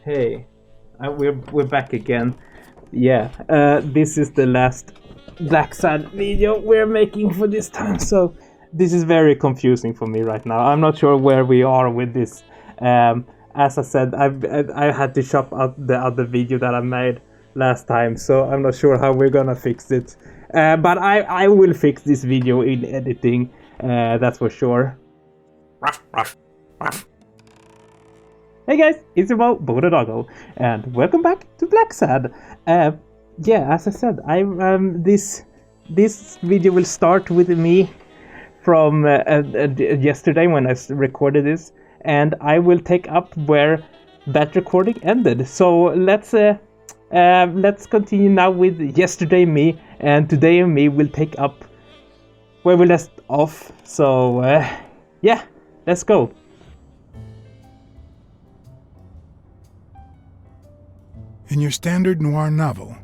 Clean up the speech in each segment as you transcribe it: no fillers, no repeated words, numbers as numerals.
Okay, we're back again. Yeah, this is the last Blacksad video we're making for this time, so this is very confusing for me right now. I'm not sure where we are with this. As I said, I had to chop out the other video that I made last time, so I'm not sure how we're gonna fix it. But I will fix this video in editing, that's for sure. Ruff, ruff, ruff. Hey guys, it's your boy, bowtherainbowwolf, and welcome back to Blacksad. Yeah, as I said, this video will start with me from yesterday when I recorded this, and I will take up where that recording ended. So let's continue now with yesterday me, and today me will take up where we left off. So yeah, let's go. In your standard noir novel,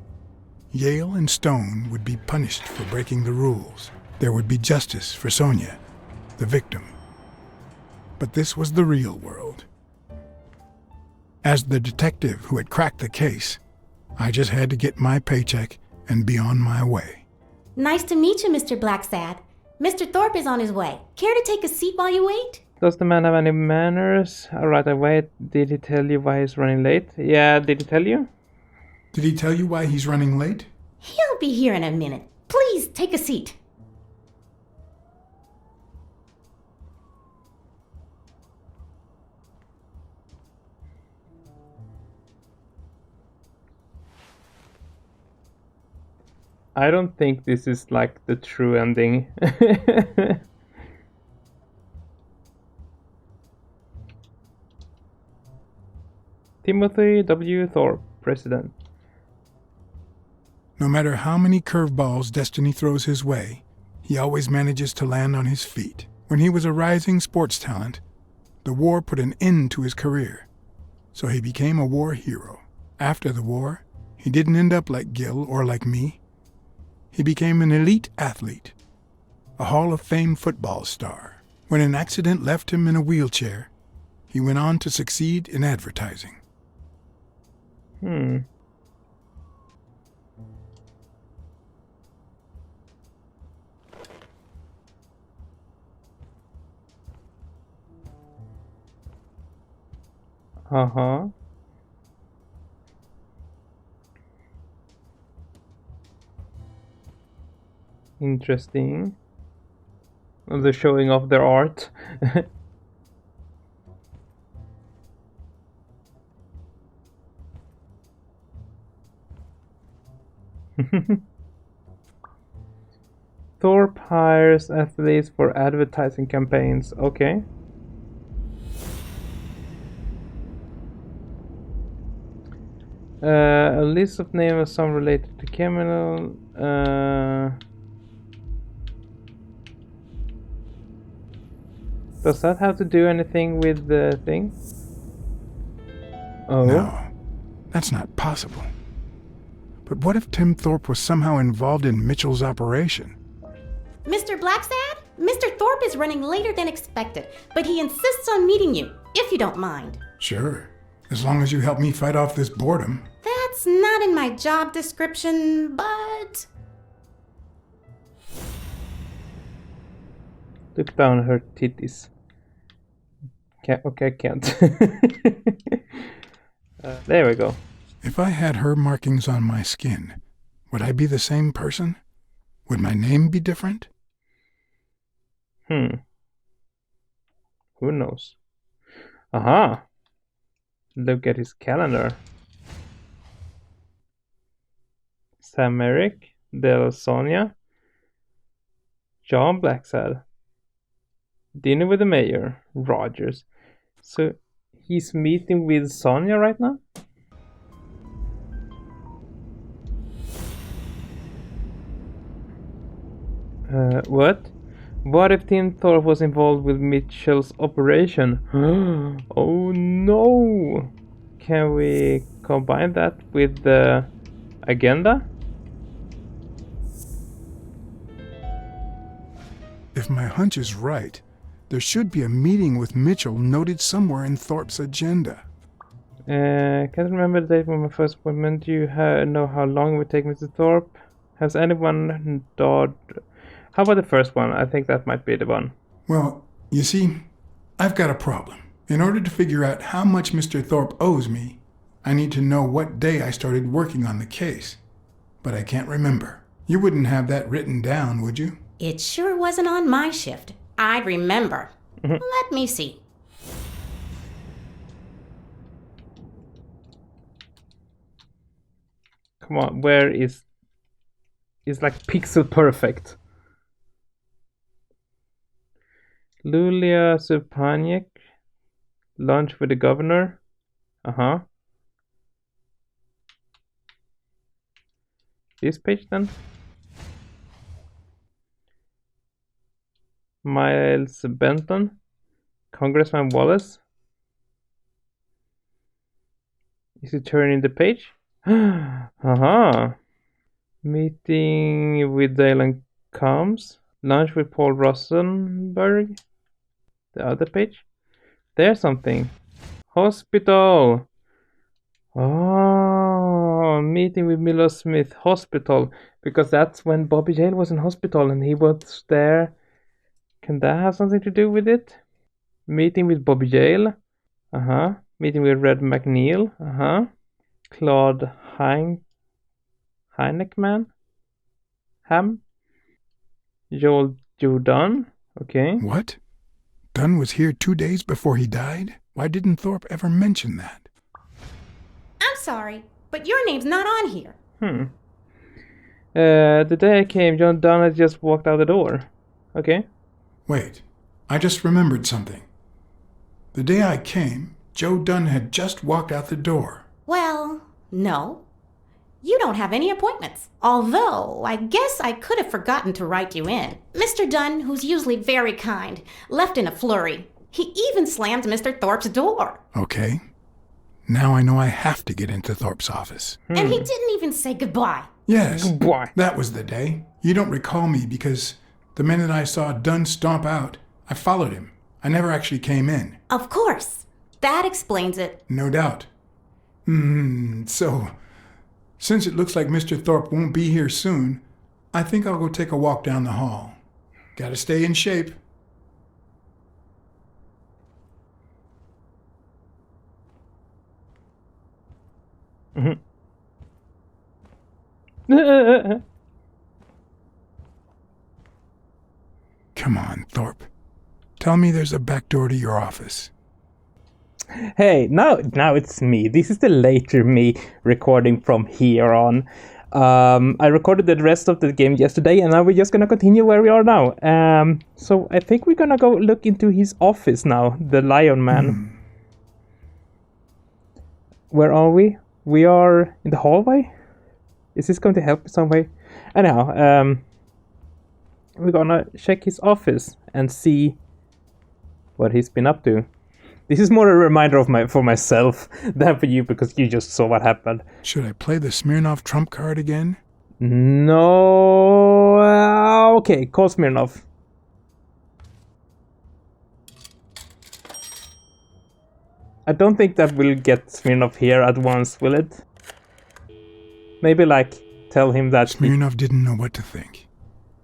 Yale and Stone would be punished for breaking the rules. There would be justice for Sonia, the victim. But this was the real world. As the detective who had cracked the case, I just had to get my paycheck and be on my way. Nice to meet you, Mr. Blacksad. Mr. Thorpe is on his way. Care to take a seat while you wait? Does the man have any manners? Alright, I wait. Did he tell you why he's running late? Yeah, did he tell you? Did he tell you why he's running late? He'll be here in a minute. Please take a seat. I don't think this is like the true ending. Timothy W. Thorpe, President. No matter how many curveballs destiny throws his way, he always manages to land on his feet. When he was a rising sports talent, the war put an end to his career, so he became a war hero. After the war, he didn't end up like Gil or like me. He became an elite athlete, a Hall of Fame football star. When an accident left him in a wheelchair, he went on to succeed in advertising. Uh-huh. Interesting. They're showing off their art. Thorpe hires athletes for advertising campaigns. Okay. A list of names of some related to criminal. Does that have to do anything with the thing? Oh. No, that's not possible. But what if Tim Thorpe was somehow involved in Mitchell's operation? Mr. Blacksad? Mr. Thorpe is running later than expected, but he insists on meeting you, if you don't mind. Sure, as long as you help me fight off this boredom. That's not in my job description, but... Look down her titties. Okay, I can't. There we go. If I had her markings on my skin, would I be the same person? Would my name be different? Who knows? Aha! Look at his calendar. Sam Merrick, Del Sonia, John Blacksad, dinner with the mayor, Rogers. So he's meeting with Sonia right now? What? What if Tim Thorpe was involved with Mitchell's operation? Oh no! Can we combine that with the agenda? If my hunch is right, there should be a meeting with Mitchell noted somewhere in Thorpe's agenda. Can't remember the date when my first appointment. Do you know how long it would take Mr. Thorpe? Has anyone dawed? How about the first one? I think that might be the one. Well, you see, I've got a problem. In order to figure out how much Mr. Thorpe owes me, I need to know what day I started working on the case. But I can't remember. You wouldn't have that written down, would you? It sure wasn't on my shift. I remember. Let me see. Come on, where is... It's like pixel perfect. Lulia Supaniek. Lunch with the governor. Uh-huh. This page then? Miles Benton. Congressman Wallace. Is he turning the page? Uh-huh. Meeting with Dylan Combs. Lunch with Paul Rosenberg. The other page. There's something. Hospital. Oh, meeting with Milo Smith. Hospital. Because that's when Bobby Jale was in hospital and he was there. Can that have something to do with it? Meeting with Bobby Jale. Uh-huh. Meeting with Red McNeil. Uh-huh. Claude Heineckman. Ham. Joel Dunn. Okay. What? Dunn was here 2 days before he died? Why didn't Thorpe ever mention that? I'm sorry, but your name's not on here. The day I came, John Dunn had just walked out the door. Okay. Wait, I just remembered something. The day I came, Joe Dunn had just walked out the door. Well, no. You don't have any appointments. Although, I guess I could have forgotten to write you in. Mr. Dunn, who's usually very kind, left in a flurry. He even slammed Mr. Thorpe's door. Okay. Now I know I have to get into Thorpe's office. And he didn't even say goodbye. Yes, Goodbye. that was the day. You don't recall me because the minute I saw Dunn stomp out, I followed him. I never actually came in. Of course. That explains it. No doubt. So, since it looks like Mr. Thorpe won't be here soon, I think I'll go take a walk down the hall. Gotta stay in shape. Come on, Thorpe. Tell me there's a back door to your office. Hey, now it's me. This is the later me recording from here on. I recorded the rest of the game yesterday, and now we're just gonna continue where we are now. So I think we're gonna go look into his office now, the Lion Man. Where are we? We are in the hallway? Is this going to help in some way? Anyhow, we're gonna check his office and see what he's been up to. This is more a reminder for myself than for you, because you just saw what happened. Should I play the Smirnoff trump card again? No. Okay, call Smirnoff. I don't think that will get Smirnoff here at once, will it? Maybe like tell him that Smirnoff didn't know what to think.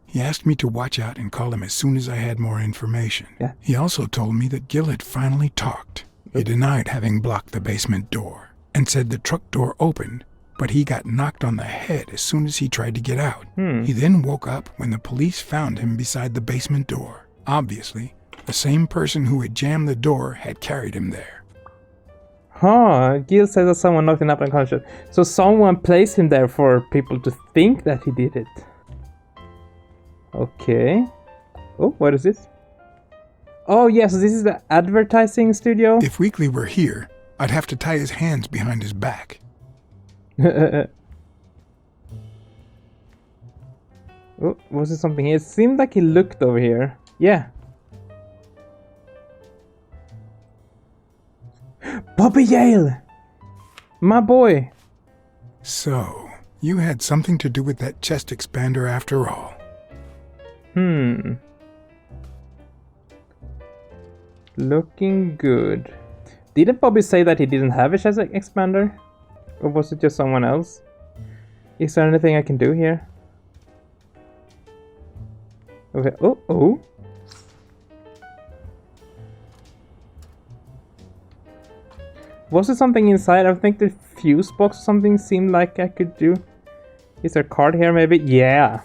He asked me to watch out and call him as soon as I had more information. Yeah. He also told me that Gil had finally talked. He denied having blocked the basement door and said the truck door opened, but he got knocked on the head as soon as he tried to get out. He then woke up when the police found him beside the basement door. Obviously, the same person who had jammed the door had carried him there. Huh, Gil said that someone knocked him up unconscious. So someone placed him there for people to think that he did it. Okay. Oh, what is this? Oh, yes, this is the advertising studio. If Weekly were here, I'd have to tie his hands behind his back. Oh, was it something here? It seemed like he looked over here. Yeah. Bobby Yale! My boy! So, you had something to do with that chest expander after all. Looking good. Didn't Bobby say that he didn't have a chest expander? Or was it just someone else? Is there anything I can do here? Okay, oh. Was there something inside? I think the fuse box or something seemed like I could do. Is there a card here maybe? Yeah!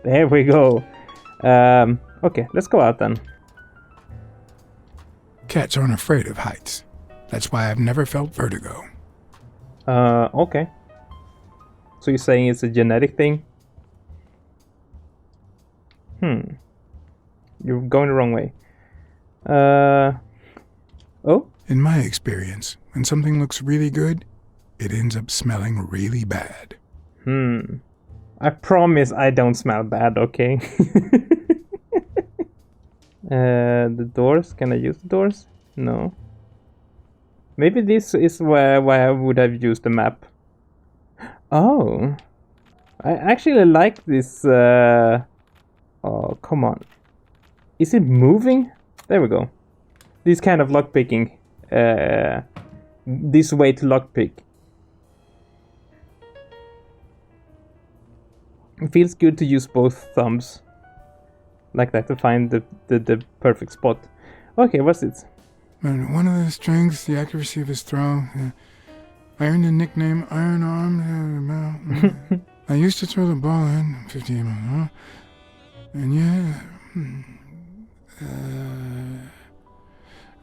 There we go. Okay, let's go out then. Cats aren't afraid of heights. That's why I've never felt vertigo. Okay. So you're saying it's a genetic thing? You're going the wrong way. Oh? In my experience, when something looks really good, it ends up smelling really bad. I promise I don't smell bad, okay? The doors, can I use the doors? No. Maybe this is why I would have used the map. Oh. I actually like this, oh, come on. Is it moving? There we go. This kind of lockpicking. This way to lockpick. It feels good to use both thumbs. Like that to find the perfect spot. Okay, what's it? One of the strengths, the accuracy of his throw. I earned the nickname Iron Arm. I used to throw the ball in 50 and yeah,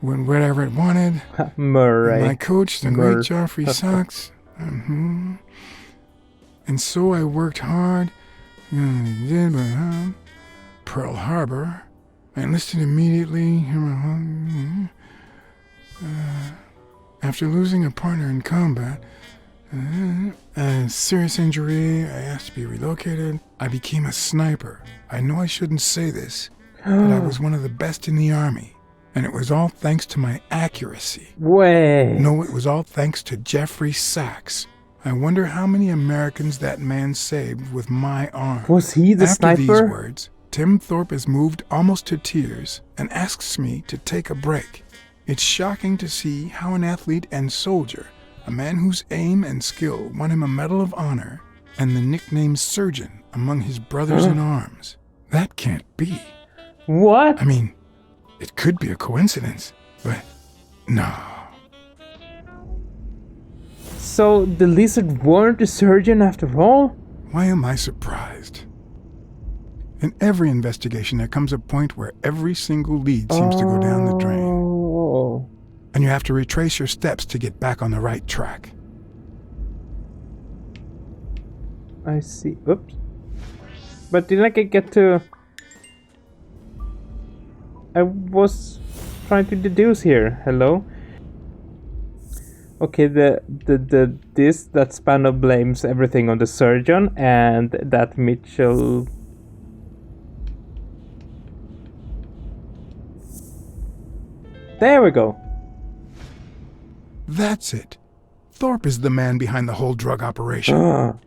wherever it wanted. Murray. My coach, the great Joffrey Sox. And so I worked hard. Pearl Harbor. I enlisted immediately. After losing a partner in combat, a serious injury, I asked to be relocated. I became a sniper. I know I shouldn't say this, but I was one of the best in the army. And it was all thanks to my accuracy. Way. No, it was all thanks to Jeffrey Sachs. I wonder how many Americans that man saved with my arm. Was he the sniper? After these words, Tim Thorpe is moved almost to tears and asks me to take a break. It's shocking to see how an athlete and soldier, a man whose aim and skill won him a Medal of Honor and the nickname Surgeon among his brothers in arms. That can't be. What? I mean, it could be a coincidence, but no. So the lizard weren't a surgeon after all? Why am I surprised? In every investigation, there comes a point where every single lead seems to go down the drain. And you have to retrace your steps to get back on the right track. I see. Oops. But didn't I get to... I was trying to deduce here. Hello? Okay, that Spano blames everything on the surgeon, and that Mitchell... There we go. That's it. Thorpe is the man behind the whole drug operation.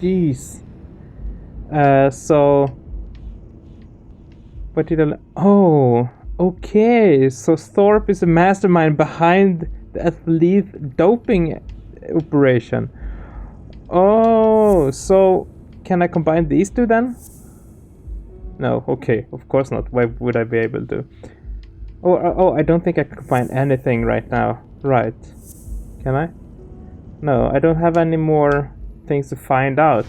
Jeez. So... What did I... Oh, okay. So Thorpe is the mastermind behind the athlete doping operation. Oh, so... Can I combine these two then? No, okay, of course not. Why would I be able to? Oh, I don't think I can find anything right now. Right. Can I? No, I don't have any more things to find out.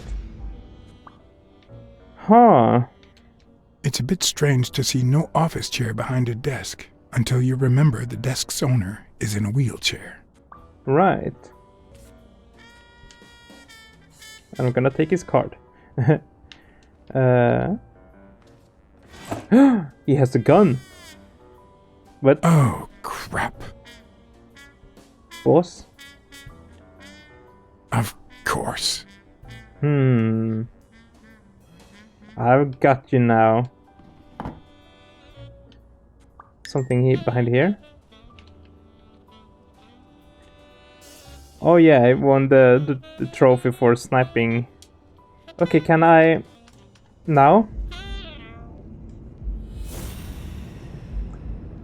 Huh. It's a bit strange to see no office chair behind a desk until you remember the desk's owner is in a wheelchair. Right. I'm gonna take his card. He has a gun. What? Oh, crap. Boss? Of course. I've got you now. Something behind here? Oh yeah, I won the trophy for sniping. Okay, can I... Now?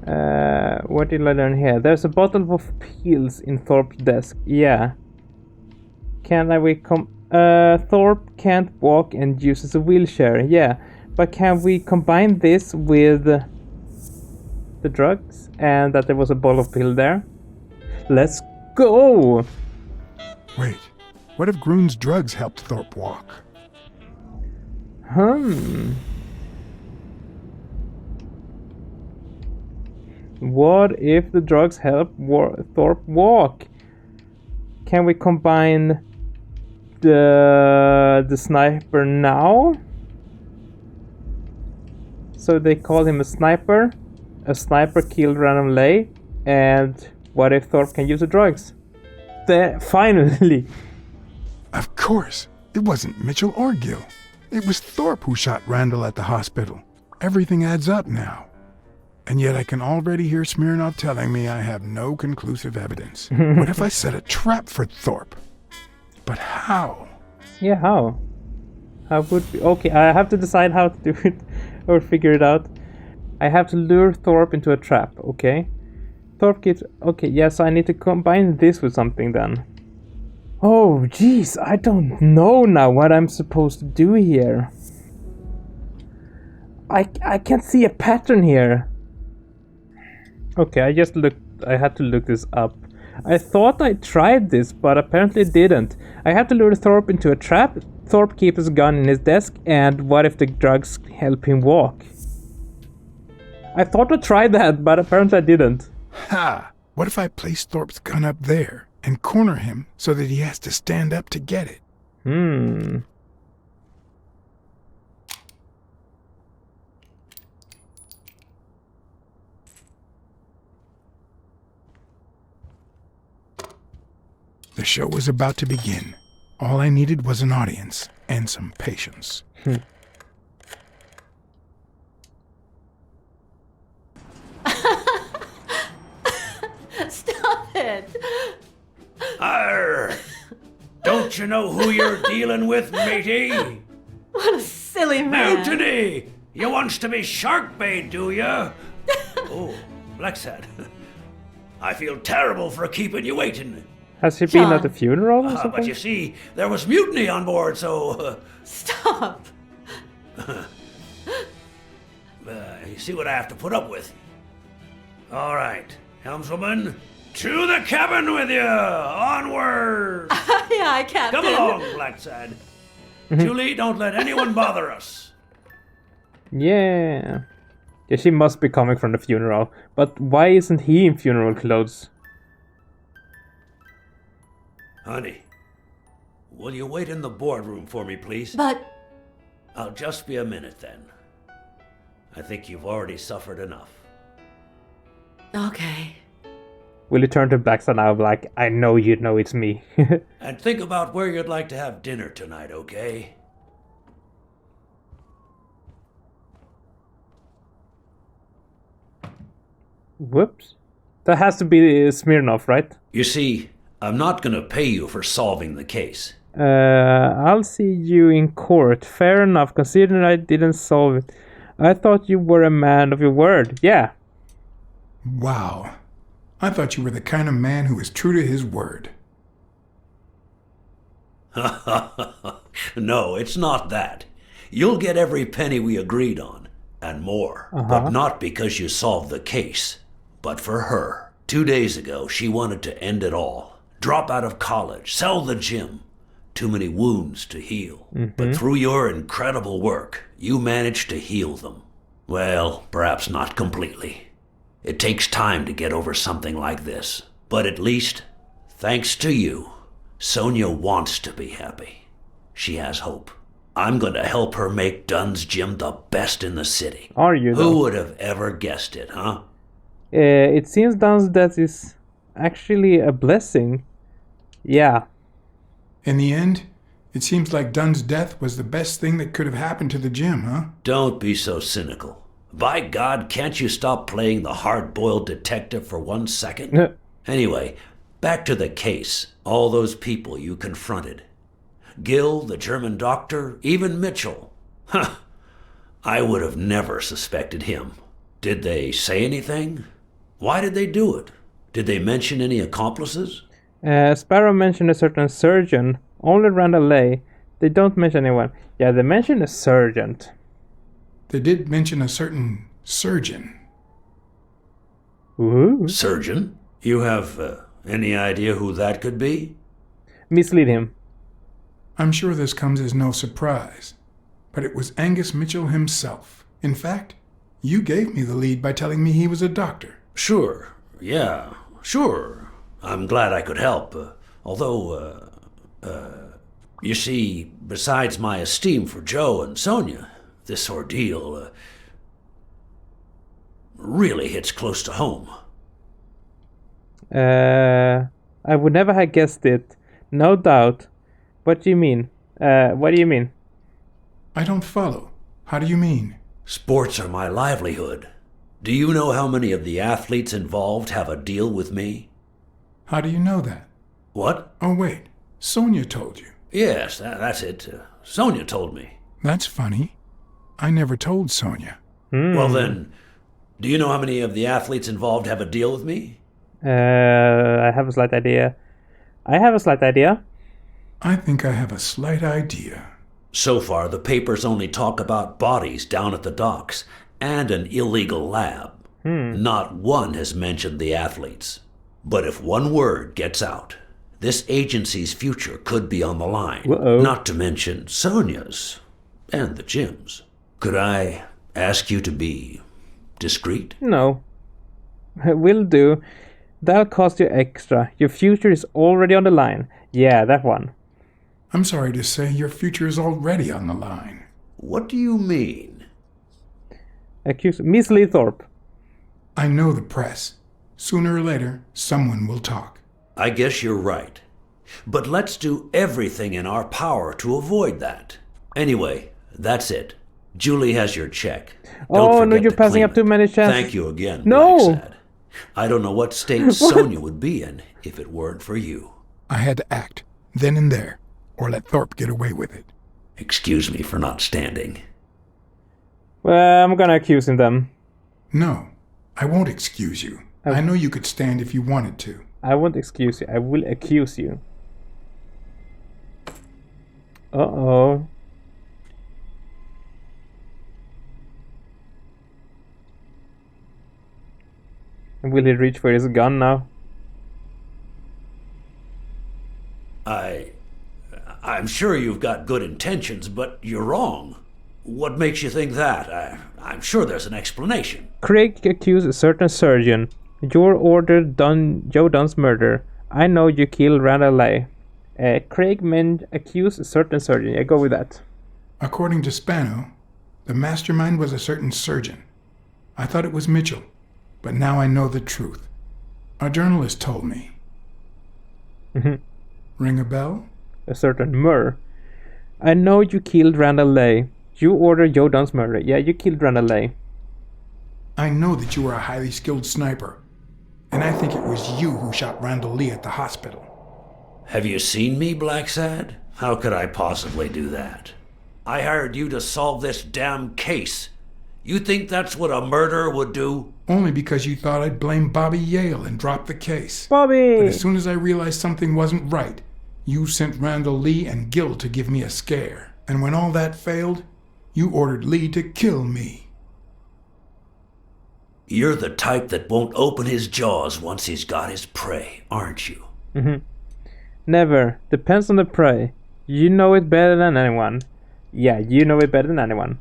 What did I learn here? There's a bottle of pills in Thorpe's desk. Yeah. Thorpe can't walk and uses a wheelchair. Yeah. But can we combine this with the drugs? And that there was a bottle of pill there? Let's go! Wait, what if Groon's drugs helped Thorpe walk? What if the drugs help Thorpe walk? Can we combine the sniper now? So they call him a sniper. A sniper killed Random Lay. And what if Thorpe can use the drugs? There, finally! Of course, it wasn't Mitchell or Gil. It was Thorpe who shot Randall at the hospital. Everything adds up now. And yet I can already hear Smirnov telling me I have no conclusive evidence. What if I set a trap for Thorpe? But how? Yeah, how? How would we... Okay, I have to decide how to do it. Or figure it out. I have to lure Thorpe into a trap, okay? Thorpe gets... Okay, yeah, so I need to combine this with something then. Oh, jeez, I don't know now what I'm supposed to do here. I can't see a pattern here. Okay, I had to look this up. I thought I tried this, but apparently didn't. I had to lure Thorpe into a trap. Thorpe keeps his gun in his desk, and what if the drugs help him walk? I thought I tried that, but apparently I didn't. Ha! What if I place Thorpe's gun up there and corner him so that he has to stand up to get it? The show was about to begin. All I needed was an audience and some patience. Stop it! Arr! Don't you know who you're dealing with, matey? What a silly man! Mutiny! You wants to be shark bait, do ya? Oh, Blacksad. I feel terrible for keeping you waiting. Has he been at the funeral or something? But you see, there was mutiny on board, so... Stop! You see what I have to put up with. All right, helmswoman, to the cabin with you! Onward! Aye, Captain. Come along, Blacksad. Julie, don't let anyone bother us. Yeah. Yeah, she must be coming from the funeral. But why isn't he in funeral clothes? Honey, will you wait in the boardroom for me, please? But... I'll just be a minute then. I think you've already suffered enough. Okay. Will he turn to Blacksad now like, I know you know it's me? And think about where you'd like to have dinner tonight, okay? Whoops. That has to be Smirnov, right? You see, I'm not gonna pay you for solving the case. I'll see you in court. Fair enough, considering I didn't solve it. I thought you were a man of your word. Yeah. Wow. I thought you were the kind of man who is true to his word. No, it's not that. You'll get every penny we agreed on, and more. But not because you solved the case, but for her. 2 days ago, she wanted to end it all. Drop out of college, sell the gym. Too many wounds to heal. But through your incredible work, you managed to heal them. Well, perhaps not completely. It takes time to get over something like this. But at least, thanks to you, Sonia wants to be happy. She has hope. I'm going to help her make Dunn's gym the best in the city. Are you, though? Who would have ever guessed it, huh? It seems Dunn's death is actually a blessing. Yeah. In the end, it seems like Dunn's death was the best thing that could have happened to the gym, huh? Don't be so cynical. By God, can't you stop playing the hard-boiled detective for 1 second? Anyway, back to the case. All those people you confronted. Gil, the German doctor, even Mitchell. Huh. I would have never suspected him. Did they say anything? Why did they do it? Did they mention any accomplices? Sparrow mentioned a certain surgeon. Only Randall Lay. They don't mention anyone. Yeah, they mentioned a sergeant. They did mention a certain surgeon. Ooh. Surgeon? You have any idea who that could be? Mislead him. I'm sure this comes as no surprise, but it was Angus Mitchell himself. In fact, you gave me the lead by telling me he was a doctor. Sure. Yeah, sure. I'm glad I could help. You see, besides my esteem for Joe and Sonia, this ordeal really hits close to home. I would never have guessed it. No doubt. What do you mean? What do you mean? I don't follow. How do you mean? Sports are my livelihood. Do you know how many of the athletes involved have a deal with me? How do you know that? What? Oh, wait. Sonia told you. Yes, that's it. Sonia told me. That's funny. I never told Sonia. Well then, do you know how many of the athletes involved have a deal with me? I have a slight idea. I think I have a slight idea. So far, the papers only talk about bodies down at the docks and an illegal lab. Not one has mentioned the athletes. But if one word gets out, this agency's future could be on the line. Uh-oh. Not to mention Sonia's and the gym's. Could I ask you to be discreet? No. Will do. That'll cost you extra. Your future is already on the line. Yeah, that one. I'm sorry to say your future is already on the line. What do you mean? Accuse Miss Leethorpe. I know the press. Sooner or later, someone will talk. I guess you're right. But let's do everything in our power to avoid that. Anyway, that's it. Julie has your check. Oh, no, you're passing up too many chances. Thank you again, No! Blacksad. I don't know what state Sonia would be in if it weren't for you. I had to act, then and there, or let Thorpe get away with it. Excuse me for not standing. Well, I'm gonna accuse him then. No, I won't excuse you. I know you could stand if you wanted to. I won't excuse you. I will accuse you. Uh-oh. Will he reach for his gun now? I'm sure you've got good intentions, but you're wrong. What makes you think that? I'm sure there's an explanation. Craig accused a certain surgeon. Your order Joe Dunn's murder. I know you killed Randall Lay. Craig accused a certain surgeon. I go with that. According to Spano, the mastermind was a certain surgeon. I thought it was Mitchell, but now I know the truth. A journalist told me. Ring a bell? A certain Murr. I know you killed Randall Lay. You ordered Joe Dunn's murder. Yeah, you killed Randall Lay. I know that you were a highly skilled sniper, and I think it was you who shot Randall Lee at the hospital. Have you seen me, Blacksad? How could I possibly do that? I hired you to solve this damn case. You think that's what a murderer would do? Only because you thought I'd blame Bobby Yale and drop the case. Bobby! But as soon as I realized something wasn't right, you sent Randall Lee and Gil to give me a scare. And when all that failed, you ordered Lee to kill me. You're the type that won't open his jaws once he's got his prey, aren't you? Never. Depends on the prey. You know it better than anyone. Yeah, you know it better than anyone.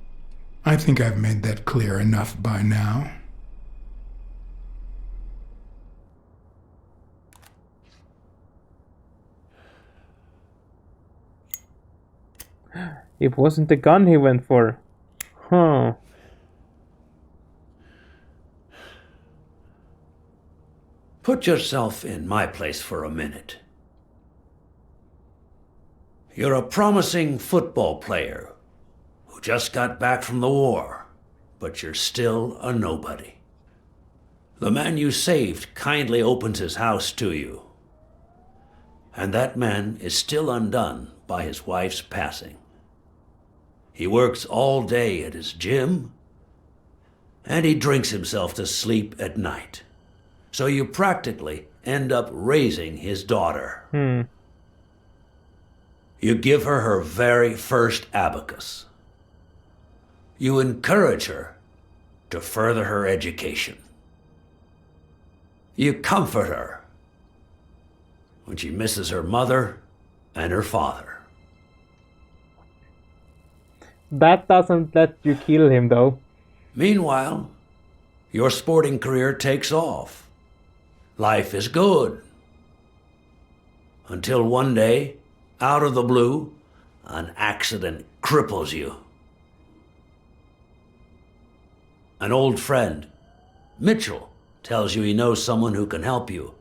I think I've made that clear enough by now. It wasn't the gun he went for. Huh. Put yourself in my place for a minute. You're a promising football player who just got back from the war, but you're still a nobody. The man you saved kindly opens his house to you, and that man is still undone by his wife's passing. He works all day at his gym, and he drinks himself to sleep at night. So you practically end up raising his daughter. You give her her very first abacus. You encourage her to further her education. You comfort her when she misses her mother and her father. That doesn't let you kill him, though. Meanwhile, your sporting career takes off. Life is good. Until one day, out of the blue, an accident cripples you. An old friend, Mitchell, tells you he knows someone who can help you.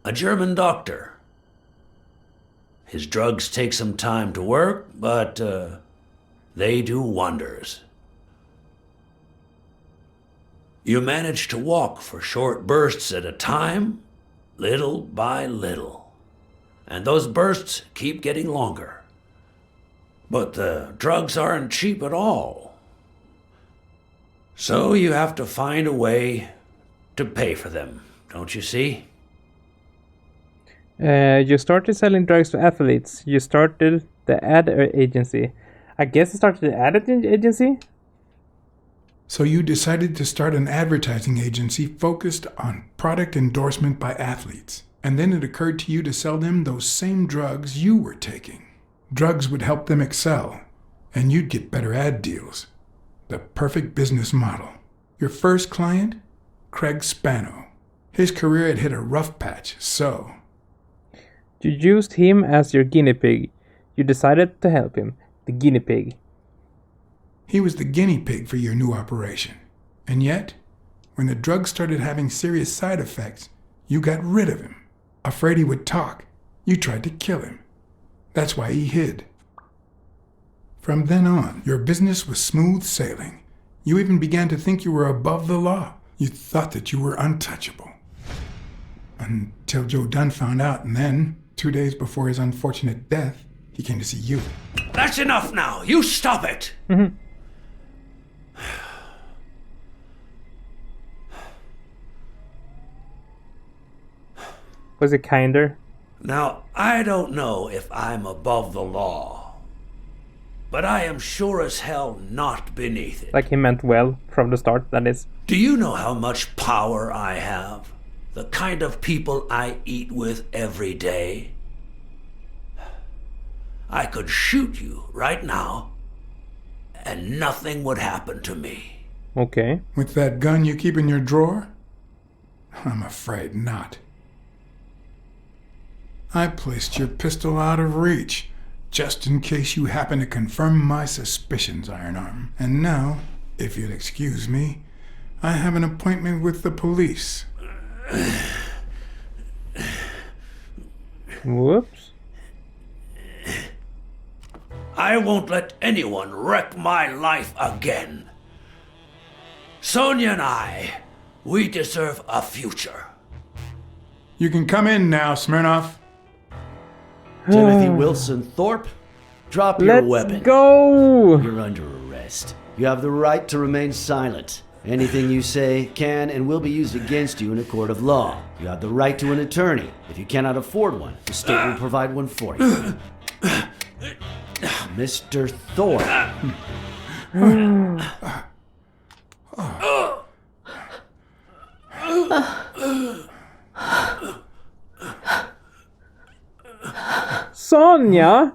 A German doctor. His drugs take some time to work, but they do wonders. You manage to walk for short bursts at a time, little by little. And those bursts keep getting longer. But the drugs aren't cheap at all. So you have to find a way to pay for them, don't you see? You started selling drugs to athletes. You started the ad agency. I guess you started the ad agency? So you decided to start an advertising agency focused on product endorsement by athletes. And then it occurred to you to sell them those same drugs you were taking. Drugs would help them excel, and you'd get better ad deals. The perfect business model. Your first client? Craig Spano. His career had hit a rough patch, so... You used him as your guinea pig. You decided to help him. The guinea pig. He was the guinea pig for your new operation. And yet, when the drug started having serious side effects, you got rid of him. Afraid he would talk, you tried to kill him. That's why he hid. From then on, your business was smooth sailing. You even began to think you were above the law. You thought that you were untouchable. Until Joe Dunn found out, and then, 2 days before his unfortunate death, he came to see you. That's enough now! You stop it! Was it kinder? Now, I don't know if I'm above the law, but I am sure as hell not beneath it. Like he meant well from the start, that is. Do you know how much power I have? The kind of people I eat with every day? I could shoot you right now, and nothing would happen to me. Okay. With that gun you keep in your drawer? I'm afraid not. I placed your pistol out of reach, just in case you happen to confirm my suspicions, Iron Arm. And now, if you'll excuse me, I have an appointment with the police. Whoops. I won't let anyone wreck my life again. Sonia and I, we deserve a future. You can come in now, Smirnoff. Timothy Wilson Thorpe, drop your weapon. Let's go! You're under arrest. You have the right to remain silent. Anything you say can and will be used against you in a court of law. You have the right to an attorney. If you cannot afford one, the state will provide one for you. Mr. Thorpe. Sonia?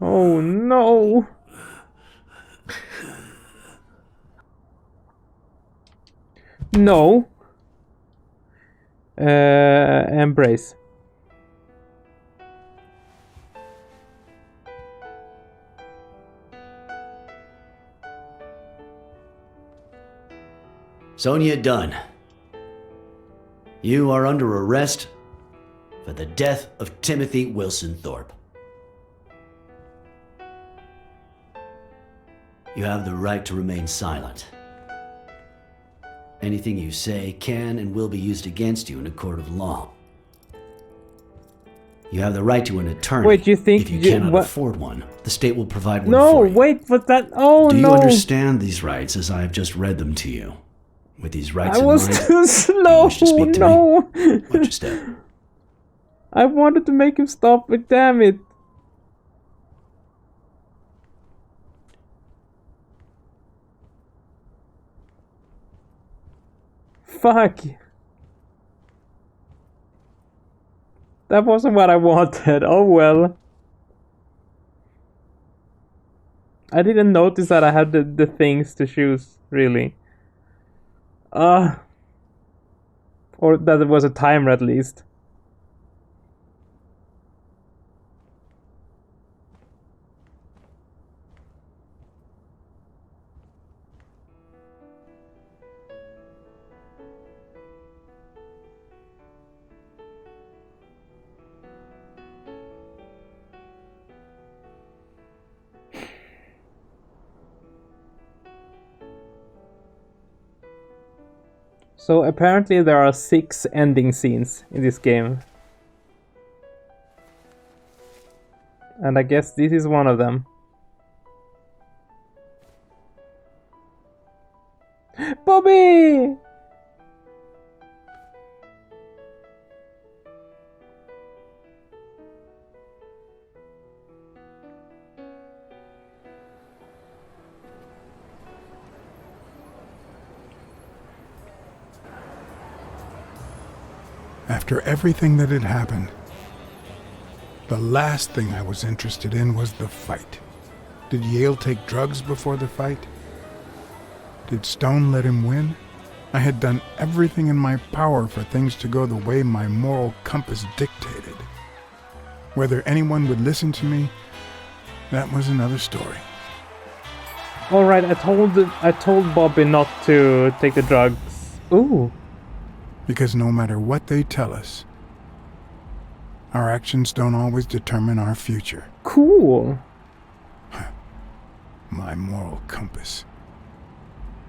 Oh no. No. Embrace. Sonia Dunn. You are under arrest for the death of Timothy Wilson Thorpe. You have the right to remain silent. Anything you say can and will be used against you in a court of law. You have the right to an attorney. Wait, you think if you cannot afford one, the state will provide one No, for you. wait, but that... Oh, Do you no. understand these rights as I have just read them to you? With these rights I in was mind, too slow. wish to speak to No. watch your step. I wanted to make him stop, but damn it. Fuck. That wasn't what I wanted. Oh well. I didn't notice that I had the things to choose, really. Or that it was a timer at least. So apparently there are 6 ending scenes in this game. And I guess this is one of them. Bobby! After everything that had happened, the last thing I was interested in was the fight. Did Yale take drugs before the fight? Did Stone let him win? I had done everything in my power for things to go the way my moral compass dictated. Whether anyone would listen to me, that was another story. Alright, I told Bobby not to take the drugs. Ooh. Because no matter what they tell us, our actions don't always determine our future. Cool. My moral compass.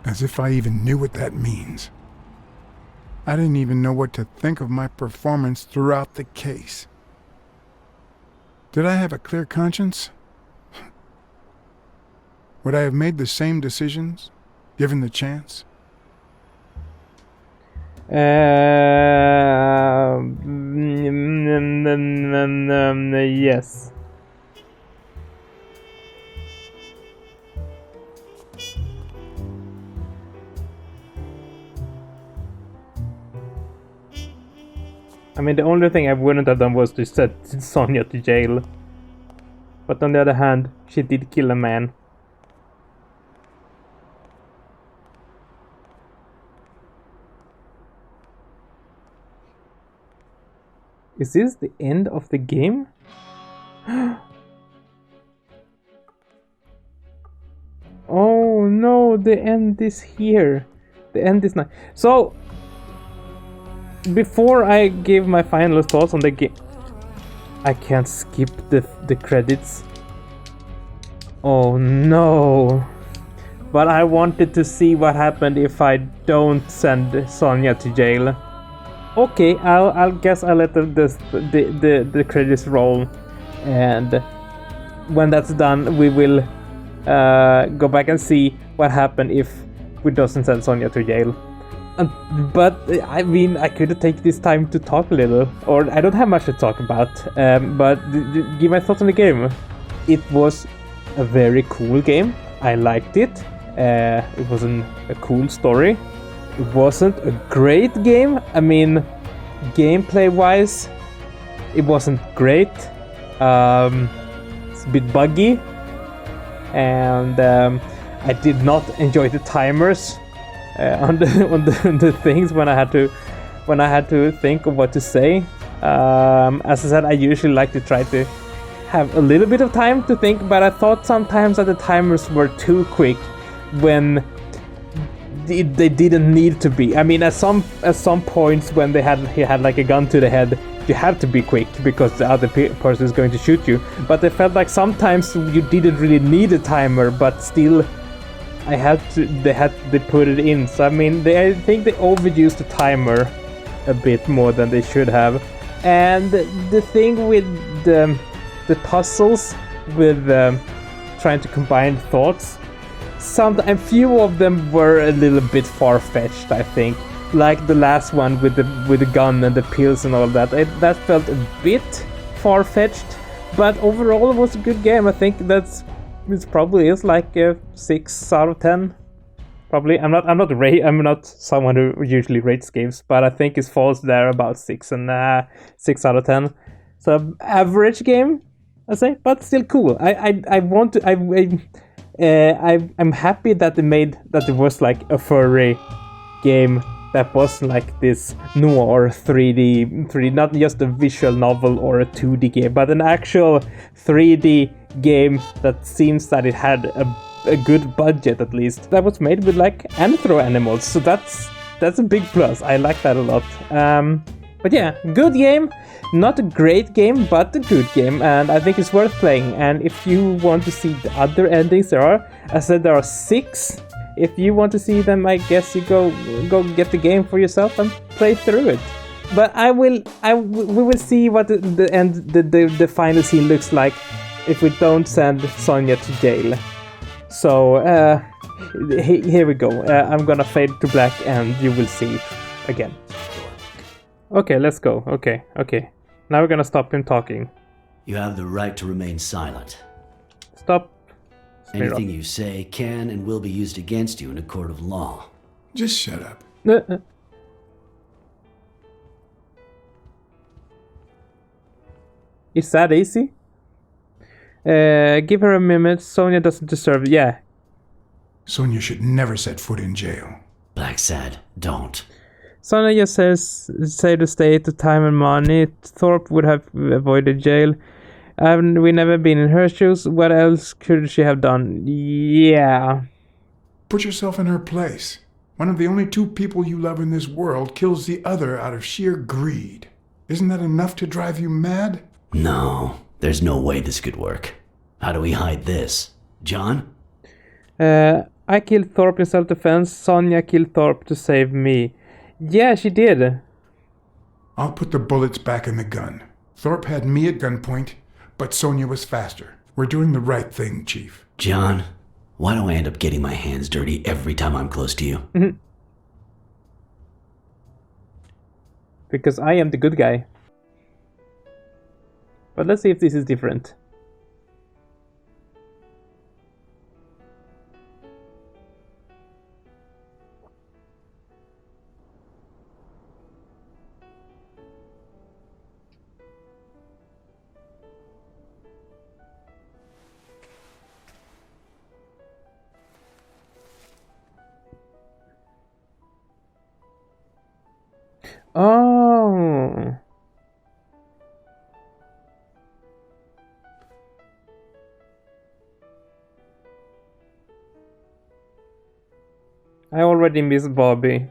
As if I even knew what that means. I didn't even know what to think of my performance throughout the case. Did I have a clear conscience? Would I have made the same decisions, given the chance? Yes. I mean, the only thing I wouldn't have done was to set Sonya to jail. But on the other hand, she did kill a man. Is this the end of the game? Oh no, the end is here. The end is not. So, before I give my final thoughts on the game, I can't skip the credits. Oh no. But I wanted to see what happened if I don't send Sonya to jail. Okay, I'll guess I'll let the credits roll, and when that's done, we will go back and see what happened if we doesn't send Sonya to jail. But I mean, I could take this time to talk a little, or I don't have much to talk about. But give my thoughts on the game. It was a very cool game. I liked it. It was a cool story. It wasn't a great game. I mean, gameplay-wise, it wasn't great. It's a bit buggy, and I did not enjoy the timers on the things when I had to think of what to say. As I said, I usually like to try to have a little bit of time to think, but I thought sometimes that the timers were too quick when they didn't need to be. I mean, at some points when he had like a gun to the head, you have to be quick because the other person is going to shoot you. But I felt like sometimes you didn't really need a timer, but still they put it in. So I mean, I think they overused the timer a bit more than they should have. And the thing with the puzzles with trying to combine thoughts, a few of them were a little bit far-fetched, I think. Like the last one with the gun and the pills and all that. That felt a bit far-fetched, but overall it was a good game. I think it probably is like a 6 out of 10. Probably. I'm not someone who usually rates games, but I think it falls there about 6 out of 10. So average game, I say, but still cool. I'm happy that it was like a furry game that was like this noir 3D, not just a visual novel or a 2D game, but an actual 3D game that seems that it had a good budget, at least, that was made with like anthro animals. So that's a big plus. I like that a lot. But yeah, good game. Not a great game, but a good game, and I think it's worth playing. And if you want to see the other endings, there are 6. If you want to see them, I guess you go get the game for yourself and play through it. But we will see what the final scene looks like if we don't send Sonia to jail. So here we go. I'm gonna fade to black and you will see it again. Okay, let's go. Okay. Now we're gonna stop him talking. You have the right to remain silent. Stop. Anything you say can and will be used against you in a court of law. Just shut up. Is that easy? Give her a minute. Sonia doesn't deserve it. Yeah. Sonia should never set foot in jail. Blacksad, don't. Sonia just say to stay to time and money. Thorpe would have avoided jail. We never been in her shoes. What else could she have done? Yeah. Put yourself in her place. One of the only 2 people you love in this world kills the other out of sheer greed. Isn't that enough to drive you mad? No, there's no way this could work. How do we hide this? John? I killed Thorpe in self-defense. Sonia killed Thorpe to save me. Yeah, she did. I'll put the bullets back in the gun. Thorpe had me at gunpoint, but Sonia was faster. We're doing the right thing, Chief. John, why do I end up getting my hands dirty every time I'm close to you? Mm-hmm. Because I am the good guy. But let's see if this is different. Oh. I already miss Bobby.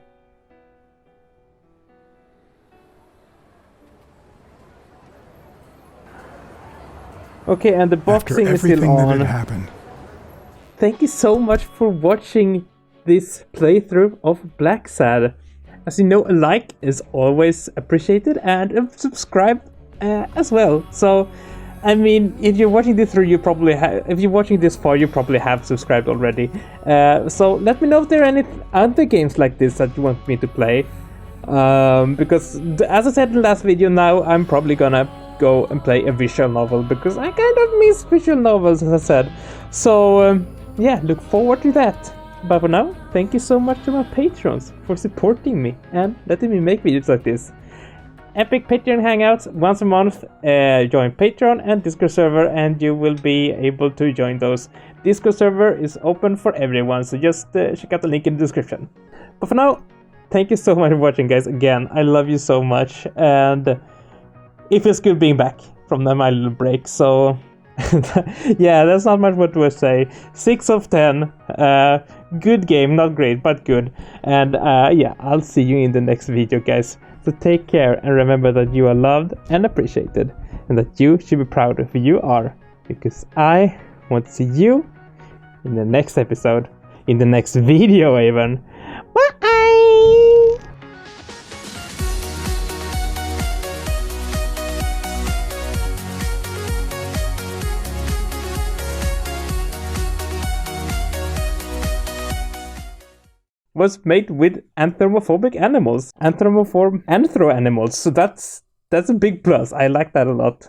Okay, and the boxing is still on. That had happened. Thank you so much for watching this playthrough of Blacksad. As you know, a like is always appreciated, and a subscribe as well. So, I mean, if you're watching this through, if you're watching this far, you probably have subscribed already. So let me know if there are any other games like this that you want me to play. Because, as I said in the last video, now I'm probably gonna go and play a visual novel, because I kind of miss visual novels, as I said. So, yeah, look forward to that. But for now, thank you so much to my patrons for supporting me and letting me make videos like this. Epic Patreon hangouts once a month. Join Patreon and Discord server, and you will be able to join those. Discord server is open for everyone, so just check out the link in the description. But for now, thank you so much for watching, guys. Again, I love you so much, and it feels good being back from my little break. So yeah, that's not much more to say. 6 of 10. Good game, not great, but good. And yeah, I'll see you in the next video, guys. So take care, and remember that you are loved and appreciated, and that you should be proud of who you are, because I want to see you in the next episode. in the next video even. Bye! Was made with anthropomorphic animals, anthro animals. So that's a big plus. I like that a lot.